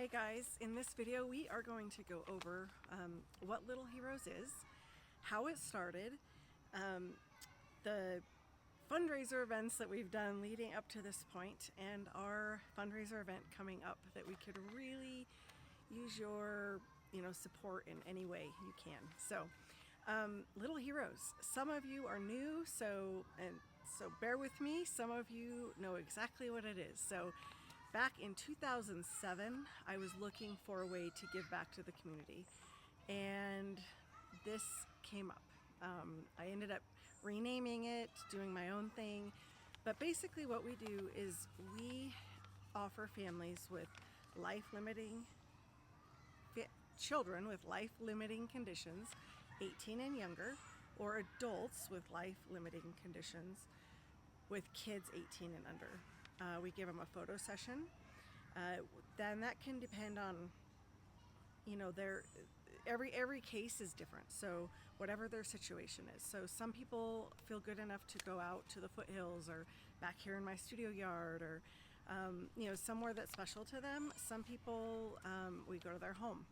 Hey guys, in this video we are going to go over what Little Heroes is, how it started, the fundraiser events that we've done leading up to this point, and our fundraiser event coming up that we could really use your support in any way you can. So Little Heroes, some of you are new, so bear with me. Some of you know exactly what it is. So back in 2007, I was looking for a way to give back to the community, and this came up. I ended up renaming it, doing my own thing, but basically what we do is we offer families with children with life-limiting conditions, 18 and younger, or adults with life-limiting conditions with kids 18 and under. We give them a photo session. Then that can depend on, every case is different. So whatever their situation is. So some people feel good enough to go out to the foothills or back here in my studio yard, or somewhere that's special to them. Some people, we go to their home,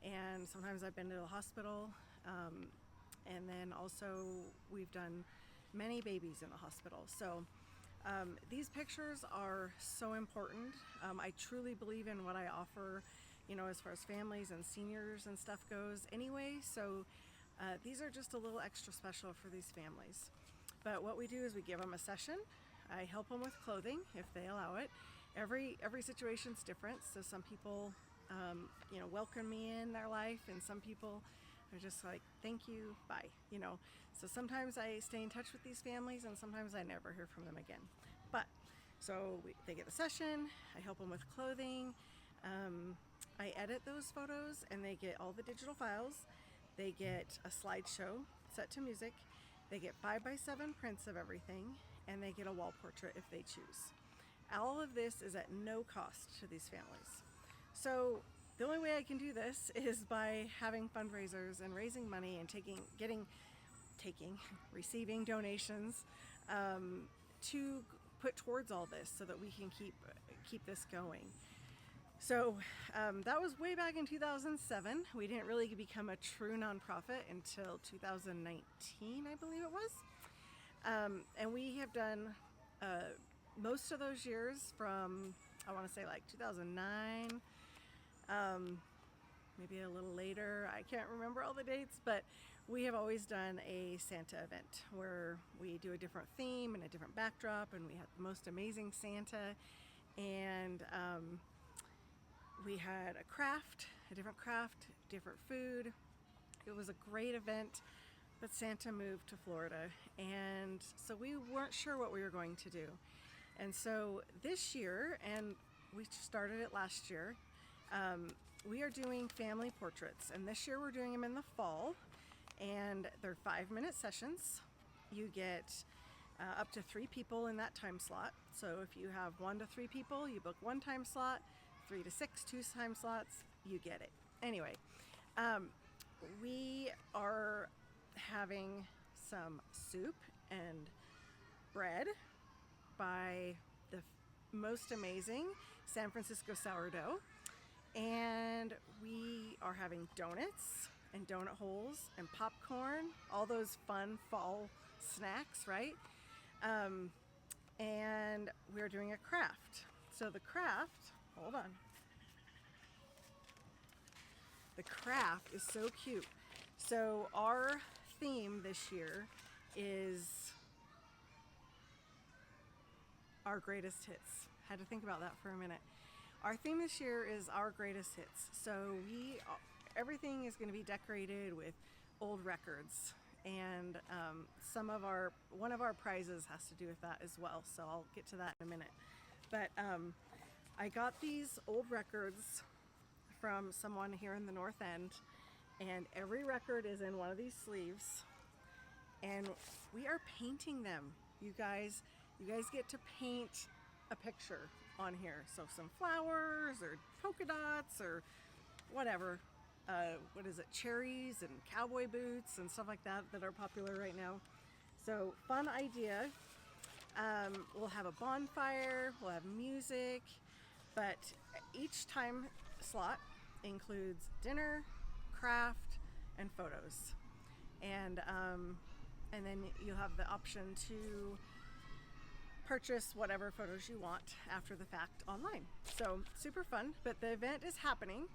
and sometimes I've been to the hospital, and then also we've done many babies in the hospital. So these pictures are so important. I truly believe in what I offer, as far as families and seniors and stuff goes anyway. So these are just a little extra special for these families. But what we do is we give them a session. I help them with clothing if they allow it. Every situation's different. So some people, welcome me in their life, and some people are just like, thank you, bye. So sometimes I stay in touch with these families, and sometimes I never hear from them again. But so they get the session, I help them with clothing, I edit those photos, and they get all the digital files. They get a slideshow set to music, they get 5x7 prints of everything, and they get a wall portrait if they choose. All of this is at no cost to these families. So the only way I can do this is by having fundraisers and raising money and receiving donations to put towards all this, so that we can keep this going. So that was way back in 2007. We didn't really become a true nonprofit until 2019, I believe it was. And we have done most of those years from, I want to say, like 2009. Maybe a little later, I can't remember all the dates, but we have always done a Santa event where we do a different theme and a different backdrop, and we had the most amazing Santa, and we had a different craft, different food. It was a great event, but Santa moved to Florida, and so we weren't sure what we were going to do. And so this year, and we started it last year, we are doing family portraits, and this year we're doing them in the fall, and they're 5-minute sessions. You get up to 3 people in that time slot. So if you have 1 to 3 people, you book 1 time slot, 3 to 6, 2 time slots, you get it. Anyway, we are having some soup and bread by the most amazing San Francisco sourdough. And we are having donuts and donut holes and popcorn, all those fun fall snacks, right? And we're doing a craft. So the craft, hold on. The craft is so cute. So our theme this year is our greatest hits. Had to think about that for a minute. Our theme this year is our greatest hits. So everything is going to be decorated with old records, and one of our prizes has to do with that as well. So I'll get to that in a minute. But I got these old records from someone here in the North End, and every record is in one of these sleeves, and we are painting them. You guys get to paint a picture on here. So some flowers or polka dots or whatever. Cherries and cowboy boots and stuff like that are popular right now. So fun idea. We'll have a bonfire, we'll have music, But each time slot includes dinner, craft, and photos. And then you'll have the option to purchase whatever photos you want after the fact online. So super fun, but the event is happening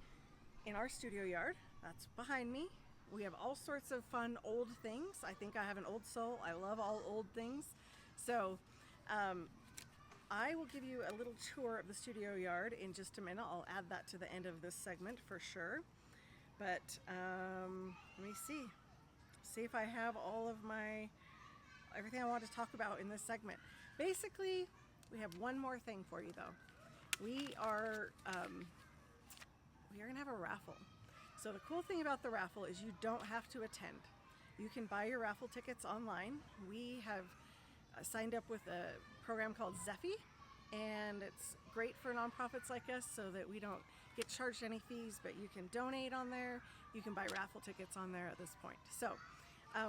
in our studio yard. That's behind me. We have all sorts of fun old things. I think I have an old soul. I love all old things. So I will give you a little tour of the studio yard in just a minute. I'll add that to the end of this segment for sure. But let me see if I have all of everything I want to talk about in this segment. Basically, we have one more thing for you though. We are gonna have a raffle. So the cool thing about the raffle is you don't have to attend. You can buy your raffle tickets online. We have signed up with a program called Zeffy, and it's great for nonprofits like us so that we don't get charged any fees, but you can donate on there. You can buy raffle tickets on there at this point. So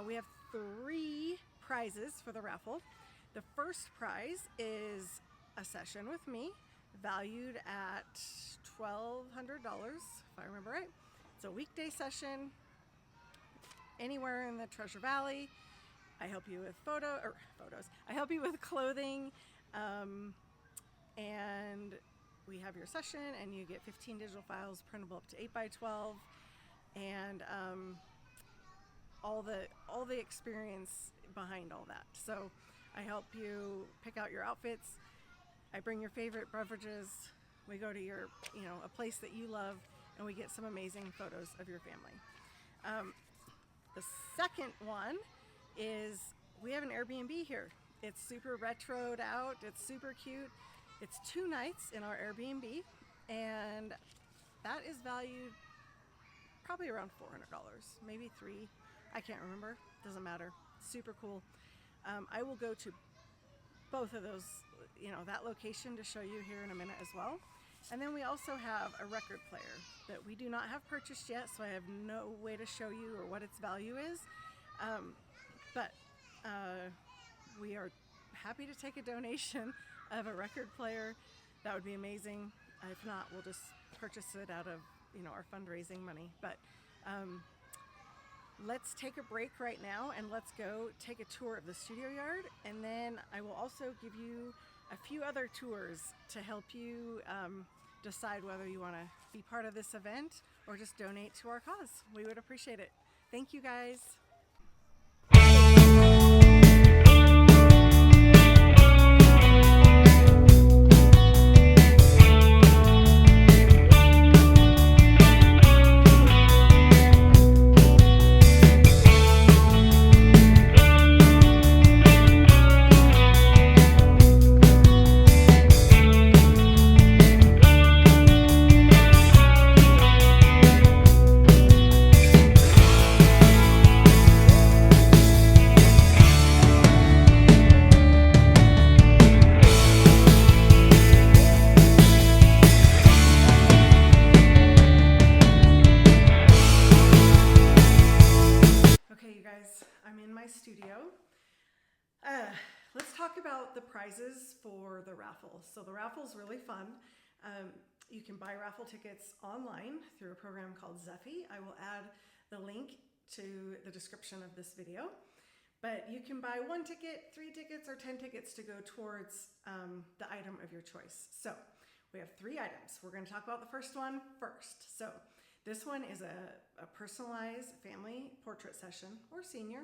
we have 3 prizes for the raffle. The first prize is a session with me, valued at $1,200, if I remember right. It's a weekday session anywhere in the Treasure Valley. I help you with photos. I help you with clothing, and we have your session, and you get 15 digital files printable up to 8x12, and all the experience behind all that. So I help you pick out your outfits. I bring your favorite beverages. We go to your, a place that you love, and we get some amazing photos of your family. The second one is we have an Airbnb here. It's super retroed out. It's super cute. It's 2 nights in our Airbnb, and that is valued probably around $400, maybe 3. I can't remember. Doesn't matter. Super cool. I will go to both of those, that location to show you here in a minute as well. And then we also have a record player that we do not have purchased yet, so I have no way to show you or what its value is. But we are happy to take a donation of a record player. That would be amazing. If not, we'll just purchase it out of our fundraising money. But let's take a break right now and let's go take a tour of the studio yard, and then I will also give you a few other tours to help you decide whether you want to be part of this event or just donate to our cause. We would appreciate it. Thank you guys. Let's talk about the prizes for the raffle. So the raffle is really fun. You can buy raffle tickets online through a program called Zeffy. I will add the link to the description of this video. But you can buy 1 ticket, 3 tickets, or 10 tickets to go towards the item of your choice. So we have 3 items. We're going to talk about the first one first. So this one is a personalized family portrait session or senior.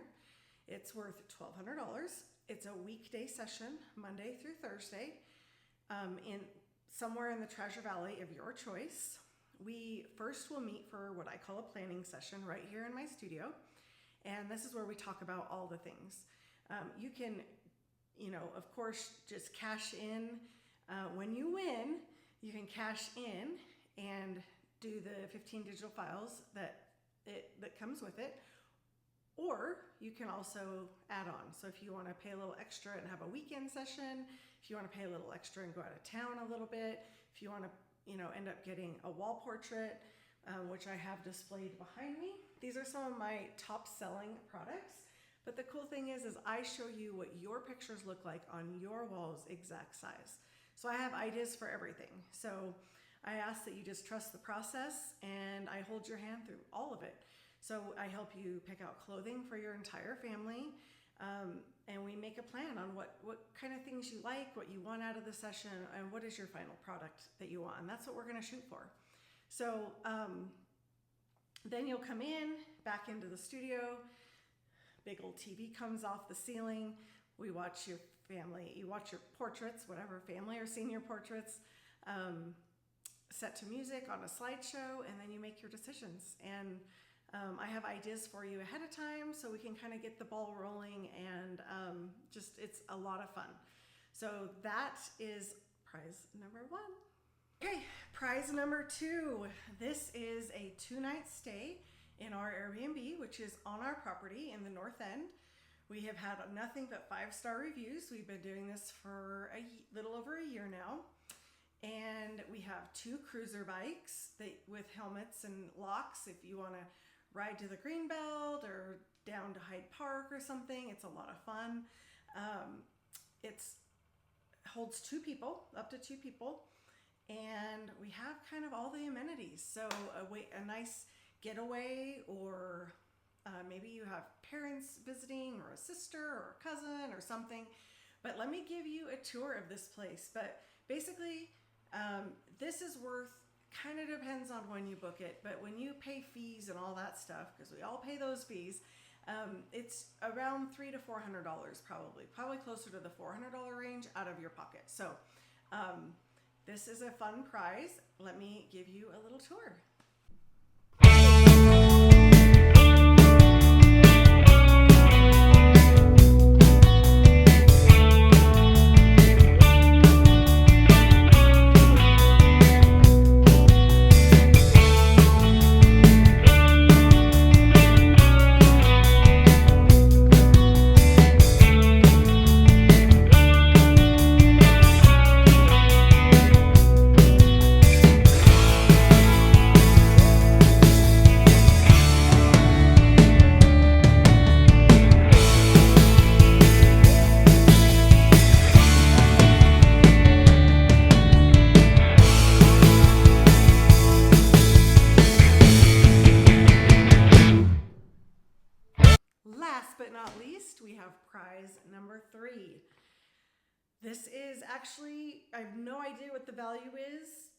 It's worth $1,200. It's a weekday session, Monday through Thursday, somewhere in the Treasure Valley of your choice. We first will meet for what I call a planning session right here in my studio. And this is where we talk about all the things. You can, of course, just cash in. When you win, you can cash in and do the 15 digital files that comes with it. Or you can also add on. So if you want to pay a little extra and have a weekend session, if you want to pay a little extra and go out of town a little bit, if you want to, end up getting a wall portrait, which I have displayed behind me. These are some of my top selling products. But the cool thing is I show you what your pictures look like on your wall's exact size. So I have ideas for everything. So I ask that you just trust the process, and I hold your hand through all of it. So I help you pick out clothing for your entire family, and we make a plan on what kind of things you like, what you want out of the session, and what is your final product that you want. And that's what we're going to shoot for. So then you'll come in, back into the studio, big old TV comes off the ceiling. We watch your family, you watch your portraits, whatever, family or senior portraits, set to music on a slideshow, and then you make your decisions. And I have ideas for you ahead of time so we can kind of get the ball rolling, and just it's a lot of fun. So that is prize number 1. Okay, prize number 2. This is a 2-night stay in our Airbnb, which is on our property in the North End. We have had nothing but 5-star reviews. We've been doing this for a little over a year now. And we have 2 cruiser bikes with helmets and locks if you want to ride to the Greenbelt or down to Hyde Park or something. It's a lot of fun. It holds 2 people, up to 2 people. And we have kind of all the amenities. So a nice getaway, or maybe you have parents visiting, or a sister or a cousin or something. But let me give you a tour of this place. But basically, this is worth, kind of depends on when you book it, but when you pay fees and all that stuff, because we all pay those fees, it's around $300 to $400 probably closer to the $400 range out of your pocket. So this is a fun prize. Let me give you a little tour. Last but not least, we have prize number 3. This is actually, I have no idea what the value is,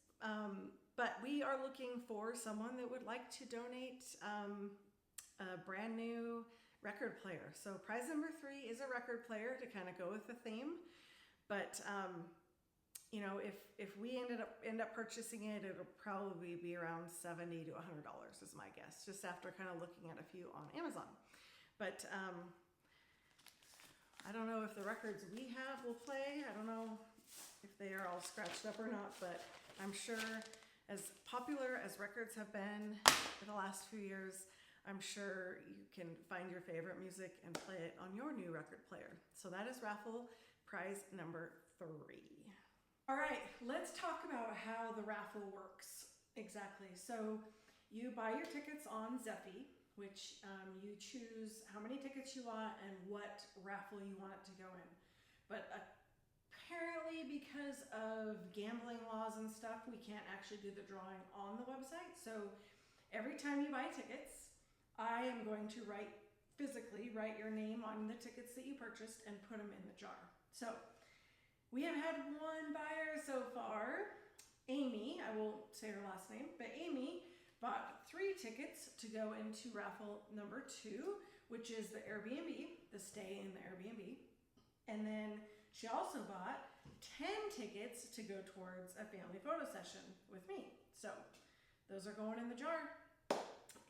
but we are looking for someone that would like to donate a brand new record player. So prize number 3 is a record player to kind of go with the theme. But you know, if we end up purchasing it, it'll probably be around $70 to $100 is my guess, just after kind of looking at a few on Amazon. But I don't know if the records we have will play. I don't know if they are all scratched up or not, but I'm sure, as popular as records have been for the last few years, I'm sure you can find your favorite music and play it on your new record player. So that is Raffle prize number 3. All right, let's talk about how the raffle works exactly. So you buy your tickets on Zeffy, which you choose how many tickets you want and what raffle you want it to go in. But apparently, because of gambling laws and stuff, we can't actually do the drawing on the website. So every time you buy tickets, I am going to physically write your name on the tickets that you purchased and put them in the jar. So we have had 1 buyer so far, Amy. I won't say her last name, but Amy bought 3 tickets to go into raffle number 2, which is the Airbnb, the stay in the Airbnb. And then she also bought 10 tickets to go towards a family photo session with me. So those are going in the jar.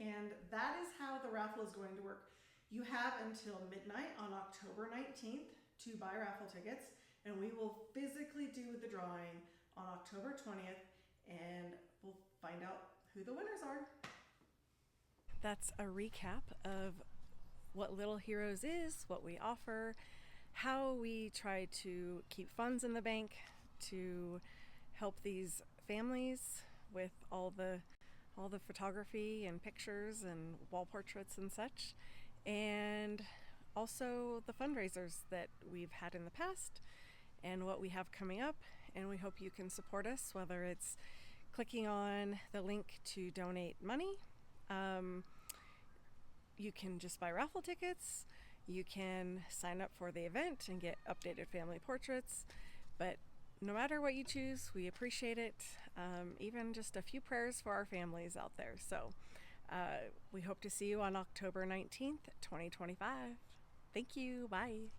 And that is how the raffle is going to work. You have until midnight on October 19th to buy raffle tickets, and we will physically do the drawing on October 20th, and we'll find out who the winners are. That's a recap of what Little Heroes is, what we offer, how we try to keep funds in the bank to help these families with all the photography and pictures and wall portraits and such, and also the fundraisers that we've had in the past and what we have coming up, and we hope you can support us, whether it's clicking on the link to donate money. You can just buy raffle tickets. You can sign up for the event and get updated family portraits. But no matter what you choose, we appreciate it. Even just a few prayers for our families out there. So we hope to see you on October 19th, 2025. Thank you. Bye.